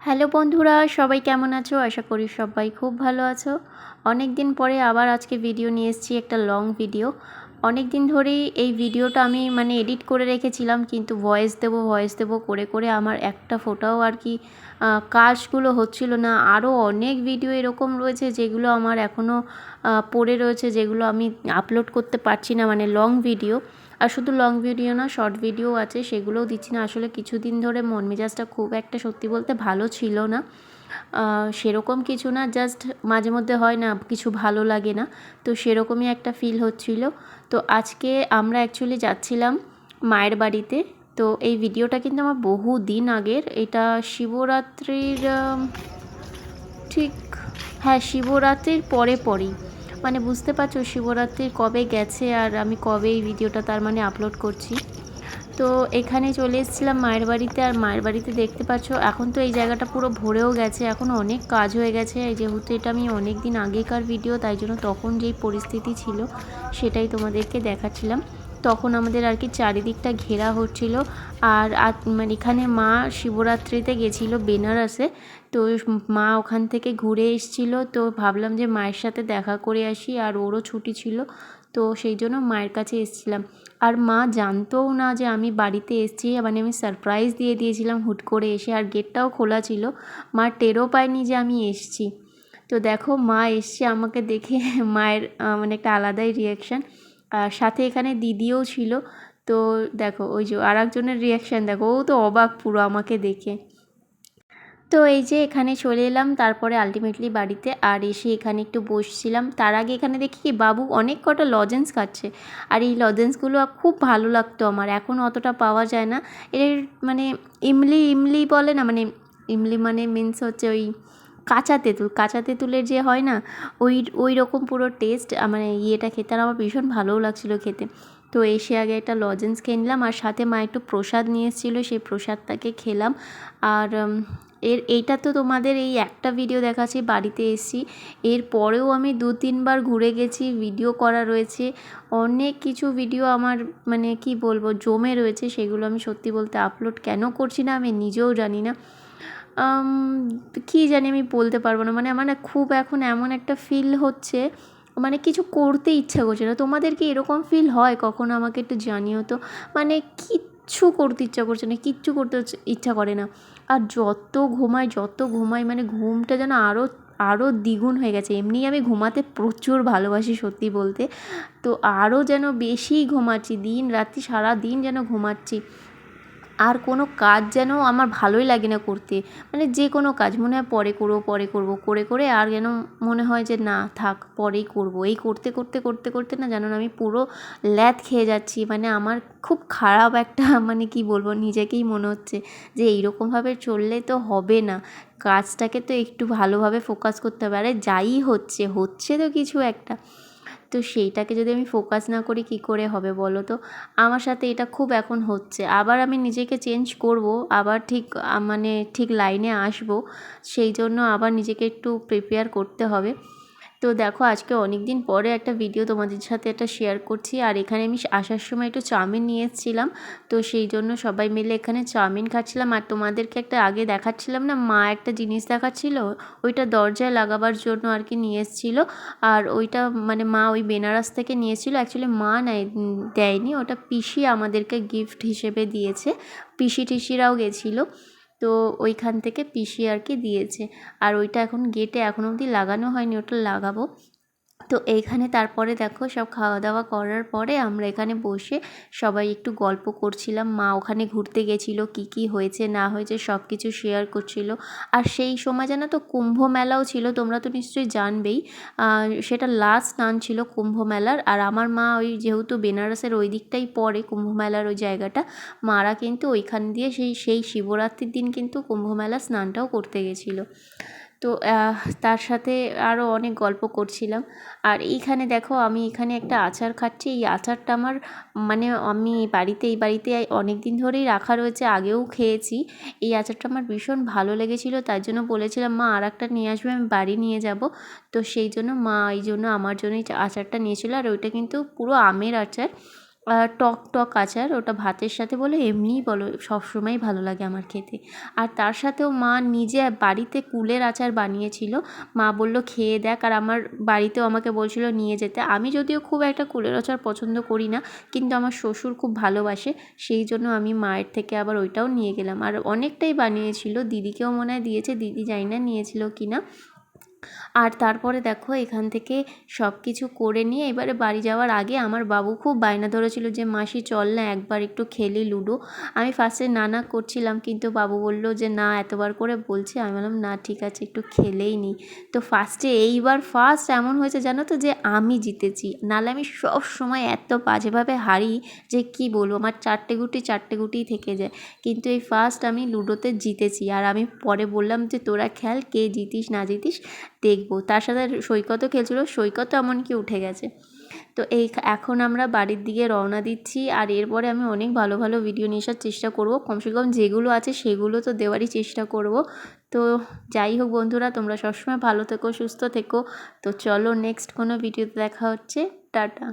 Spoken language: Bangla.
হ্যালো বন্ধুরা, সবাই কেমন আছো? আশা করি সবাই খুব ভালো আছো। অনেক দিন পরে আবার আজকে ভিডিও নিয়ে এসেছি, একটা লং ভিডিও। অনেক দিন ধরেই এই ভিডিওটা আমি এডিট করে রেখেছিলাম, কিন্তু ভয়েস দেবো করে করে আমার একটা ফোটাও আর কি কাজগুলো হচ্ছিল না। আরও অনেক ভিডিও এরকম রয়েছে যেগুলো আমার এখনও পড়ে রয়েছে, যেগুলো আমি আপলোড করতে পারছি না, লং ভিডিও। আর শুধু লং ভিডিও না, শর্ট ভিডিও আছে, সেগুলোও দিচ্ছি না। আসলে কিছুদিন ধরে মন মেজাজটা খুব একটা সত্যি বলতে ভালো ছিল না। সেরকম কিছু না, জাস্ট মাঝে মধ্যে হয় না, কিছু ভালো লাগে না, তো সেরকমই একটা ফিল হচ্ছিল। তো আজকে আমরা অ্যাকচুয়ালি যাচ্ছিলাম মায়ের বাড়িতে। তো এই ভিডিওটা কিন্তু আমার বহু দিন আগের, এটা শিবরাত্রির ঠিক, হ্যাঁ, শিবরাত্রির পরেই, বুঝতে পারছো শিবরাত্রির কবে গেছে আর আমি কবে এই ভিডিওটা আপলোড করছি। তো এখানে চলে এসেছিলাম মায়ের বাড়িতে। আর মায়ের বাড়িতে দেখতে পাচ্ছ এখন তো এই জায়গাটা পুরো ভরেও গেছে, এখন অনেক কাজ হয়ে গেছে। যেহেতু এটা আমি অনেক দিন আগেকার ভিডিও, তাই জন্য তখন যেই পরিস্থিতি ছিল সেটাই তোমাদেরকে দেখাচ্ছিলাম। তখন আমাদের আর কি চারিদিকটা ঘেরা হচ্ছিল। আর এখানে মা শিবরাত্রিতে গেছিলো বেনারসে, তো মা ওখান থেকে ঘুরে এসেছিল। তো ভাবলাম যে মায়ের সাথে দেখা করে আসি, আর ওরও ছুটি ছিল, তো সেই জন্য মায়ের কাছে এসেছিলাম। আর মা জানতোও না যে আমি বাড়িতে এসেছি, আমি সারপ্রাইজ দিয়ে দিয়েছিলাম হুট করে এসে, আর গেটটাও খোলা ছিল। মা টেরও পায়নি যে আমি এসেছি। তো দেখো মা এসছে আমাকে দেখে, মায়ের একটা আলাদাই রিয়াকশান। আর সাথে এখানে দিদিও ছিল। তো দেখো ওই যে আর একজনের রিয়াকশান দেখো, ও তো অবাক পুরো আমাকে দেখে। তো এই যে এখানে চলে এলাম তারপরে আলটিমেটলি বাড়িতে, আর এসে এখানে একটু বসছিলাম। তার আগে এখানে দেখি কি বাবু অনেক কটা লজেন্স খাচ্ছে, আর এই লজেন্সগুলো খুব ভালো লাগতো আমার, এখন অতটা পাওয়া যায় না। এর ইমলি ইমলি বলে না, ইমলি মিন্স হচ্ছে ওই কাঁচা তেঁতুলের যে হয় না, ওই রকম পুরো টেস্ট, ইয়েটা খেতে আর আমার ভীষণ ভালোও লাগছিলো খেতে। তো এসে আগে একটা লজেন্স খেয়ে নিলাম, আর সাথে মা একটু প্রসাদ নিয়ে এসেছিলো, সেই প্রসাদটাকে খেলাম। আর এইটা তো তোমাদের এই একটা ভিডিও দেখাচ্ছি, বাড়িতে এসেছি। এর পরেও আমি 2-3 বার ঘুরে গেছি, ভিডিও করা রয়েছে, অনেক কিছু ভিডিও আমার কি বলবো জমে রয়েছে, সেগুলো আমি সত্যি বলতে আপলোড কেন করছি না আমি নিজেও জানি না। কী জানি, আমি বলতে পারবো না। আমার না খুব এখন এমন একটা ফিল হচ্ছে, কিছু করতে ইচ্ছা করছে না। তোমাদের কি এরকম ফিল হয় কখনো? আমাকে একটু জানিও তো। কিচ্ছু করতে ইচ্ছা করছে না, কিচ্ছু করতে ইচ্ছা করে না। আর যত ঘুমাই ঘুমটা যেন আরও দ্বিগুণ হয়ে গেছে। এমনিই আমি ঘুমাতে প্রচুর ভালোবাসি সত্যি বলতে, তো আরও যেন বেশিই ঘুমাচ্ছি, দিন রাত্রি সারাদিন যেন ঘুমাচ্ছি। আর কোনো কাজ যেন আমার ভালোই লাগে না করতে, যে কোনো কাজ মনে হয় পরে করবো করে করে, আর যেন মনে হয় যে না থাক পরেই করবো। এই করতে করতে করতে করতে না জানো না আমি পুরো ল্যাদ খেয়ে যাচ্ছি। আমার খুব খারাপ একটা কি বলবো, নিজেকেই মনে হচ্ছে যে এইরকমভাবে চললে তো হবে না, কাজটাকে তো একটু ভালোভাবে ফোকাস করতে হবে। আরে যাই হচ্ছে হচ্ছে তো কিছু একটা, তো সেইটাকে যদি আমি ফোকাস না করি কী করে হবে বলো তো? আমার সাথে এটা খুব এখন হচ্ছে। আবার আমি নিজেকে চেঞ্জ করব, আবার ঠিক ঠিক লাইনে আসব, সেই জন্য আবার নিজেকে একটু প্রিপেয়ার করতে হবে। তো দেখো আজকে অনেক দিন পরে একটা ভিডিও তোমাদের সাথে একটা শেয়ার করছি। আর এখানে আমি আসার সময় একটু চাউমিন নিয়ে এসেছিলাম, তো সেই জন্য সবাই মিলে এখানে চাউমিন খাচ্ছিলাম। আর তোমাদেরকে একটা আগে দেখাচ্ছিলাম না, মা একটা জিনিস দেখাচ্ছিল, ওইটা দরজায় লাগাবার জন্য আর কি নিয়ে এসেছিলো। আর ওইটা মা ওই বেনারস থেকে নিয়েছিল, অ্যাকচুয়ালি মা দেয়নি, ওটা পিসি আমাদেরকে গিফট হিসেবে দিয়েছে। পিসি টিসিরাও গেছিলো, তো ওইখান থেকে পিসি আর কি দিয়েছে। আর ওইটা এখন গেটে এখনও অবধি লাগানো হয়নি, ওটা লাগাবো। তো এইখানে তারপরে দেখো সব খাওয়া দাওয়া করার পরে আমরা এখানে বসে সবাই একটু গল্প করছিলাম। মা ওখানে ঘুরতে গেছিলো, কী হয়েছে না হয়েছে সব কিছু শেয়ার করছিল। আর সেই সময় জানো তো কুম্ভ মেলাও ছিল, তোমরা তো নিশ্চয়ই জানবেই, সেটা লাস্ট স্নান ছিল কুম্ভ মেলার। আর আমার মা ওই যেহেতু বেনারসের ওই দিকটাই পড়ে কুম্ভ মেলার ওই জায়গাটা, মারা কিন্তু ওইখান দিয়ে সেই শিবরাত্রির দিন কিন্তু কুম্ভ মেলা স্নানটাও করতে গেছিলো। তো তার সাথে আরও অনেক গল্প করছিলাম। আর এইখানে দেখো আমি এখানে একটা আচার খাচ্ছি। এই আচারটা আমার আমি এই বাড়িতে অনেক দিন ধরেই রাখা রয়েছে, আগেও খেয়েছি। এই আচারটা আমার ভীষণ ভালো লেগেছিলো, তাই জন্য বলেছিলাম মা আর একটা নিয়ে আসবে, আমি বাড়ি নিয়ে যাব। তো সেই জন্য মা এই জন্য আমার জন্য এই আচারটা নিয়েছিল। আর ওইটা কিন্তু পুরো আমের আচার, টক টক আচার, ওটা ভাতের সাথে বলো এমনিই বলো সবসময়ই ভালো লাগে আমার খেতে। আর তার সাথেও মা নিজে বাড়িতে কুলের আচার বানিয়েছিল। মা বলল খেয়ে দেখ, আর আমার বাড়িতেও আমাকে বলছিল নিয়ে যেতে। আমি যদিও খুব একটা কুলের আচার পছন্দ করি না, কিন্তু আমার শ্বশুর খুব ভালোবাসে, সেই জন্য আমি মায়ের থেকে আবার ওইটাও নিয়ে গেলাম। আর অনেকটাই বানিয়েছিল, দিদিকেও মনে হয় দিয়েছে, দিদি জানি না নিয়েছিল কি না। আর তারপরে দেখো এখান থেকে সব কিছু করে নিয়ে এবারে বাড়ি যাওয়ার আগে আমার বাবু খুব বায়না ধরেছিল যে মাসি চল না একবার একটু খেলি লুডো। আমি ফার্স্টে না না করছিলাম, কিন্তু বাবু বলল যে না এতবার করে বলছে, আমি বললাম না ঠিক আছে একটু খেলেই নিই। তো ফার্স্টে এইবার ফার্স্ট এমন হয়েছে জানো তো যে আমি জিতেছি, নাহলে আমি সব সময় এত বাজেভাবে হারি যে কি বলবো, আমার চারটে গুটিই থেকে যায়। কিন্তু এই ফার্স্ট আমি লুডোতে জিতেছি। আর আমি পরে বললাম যে তোরা খেল, কে জিতিস না জিতিস দেখবো। তার সাথে সৈকতও খেলছিল, সৈকতও এমনকি উঠে গেছে। তো এখন আমরা বাড়ির দিকে রওনা দিচ্ছি। আর এরপরে আমি অনেক ভালো ভালো ভিডিও নিয়ে আসার চেষ্টা করব, কমসে কম যেগুলো আছে সেগুলো তো দেওয়ারই চেষ্টা করব। তো যাই হোক বন্ধুরা, তোমরা সবসময় ভালো থেকো, সুস্থ থেকো। তো চলো নেক্সট কোনো ভিডিওতে দেখা হচ্ছে, টাটা।